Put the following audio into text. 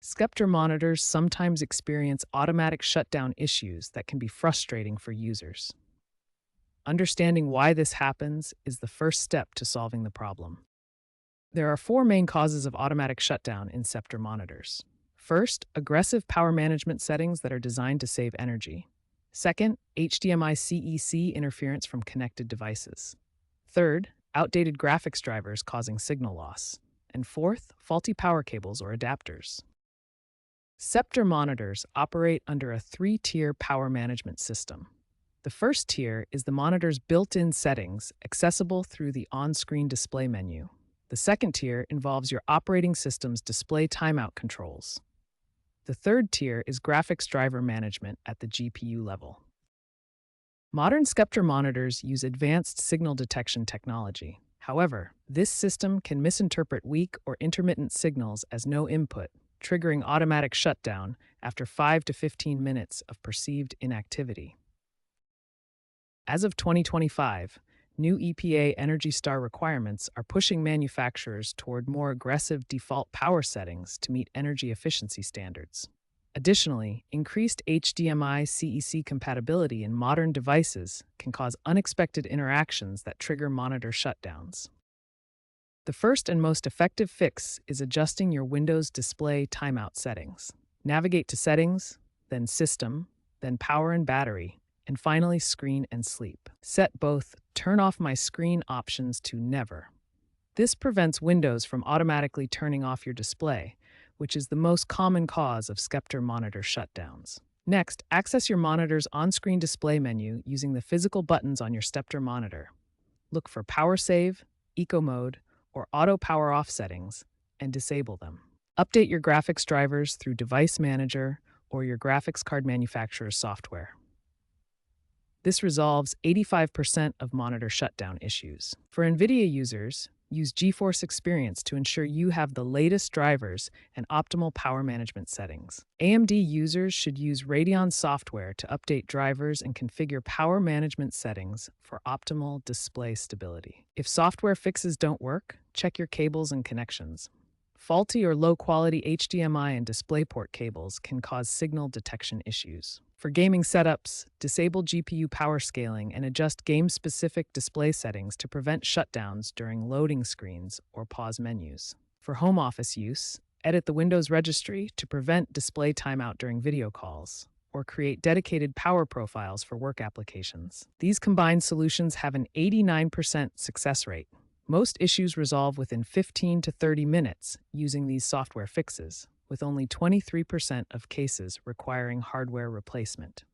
Sceptre monitors sometimes experience automatic shutdown issues that can be frustrating for users. Understanding why this happens is the first step to solving the problem. There are four main causes of automatic shutdown in Sceptre monitors. First, aggressive power management settings that are designed to save energy. Second, HDMI CEC interference from connected devices. Third, outdated graphics drivers causing signal loss. And fourth, faulty power cables or adapters. Sceptre monitors operate under a three-tier power management system. The first tier is the monitor's built-in settings, accessible through the on-screen display menu. The second tier involves your operating system's display timeout controls. The third tier is graphics driver management at the GPU level. Modern Sceptre monitors use advanced signal detection technology. However, this system can misinterpret weak or intermittent signals as no input, triggering automatic shutdown after 5 to 15 minutes of perceived inactivity. As of 2025, new EPA Energy Star requirements are pushing manufacturers toward more aggressive default power settings to meet energy efficiency standards. Additionally, increased HDMI CEC compatibility in modern devices can cause unexpected interactions that trigger monitor shutdowns. The first and most effective fix is adjusting your Windows display timeout settings. Navigate to Settings, then System, then Power and Battery, and finally Screen and Sleep. Set both Turn Off My Screen options to Never. This prevents Windows from automatically turning off your display, which is the most common cause of Sceptre monitor shutdowns. Next, access your monitor's on-screen display menu using the physical buttons on your Sceptre monitor. Look for Power Save, Eco Mode, or Auto Power Off settings and disable them. Update your graphics drivers through Device Manager or your graphics card manufacturer's software. This resolves 85% of monitor shutdown issues. For NVIDIA users, use GeForce Experience to ensure you have the latest drivers and optimal power management settings. AMD users should use Radeon software to update drivers and configure power management settings for optimal display stability. If software fixes don't work, check your cables and connections. Faulty or low-quality HDMI and DisplayPort cables can cause signal detection issues. For gaming setups, disable GPU power scaling and adjust game-specific display settings to prevent shutdowns during loading screens or pause menus. For home office use, edit the Windows registry to prevent display timeout during video calls, or create dedicated power profiles for work applications. These combined solutions have an 89% success rate. Most issues resolve within 15 to 30 minutes using these software fixes, with only 23% of cases requiring hardware replacement.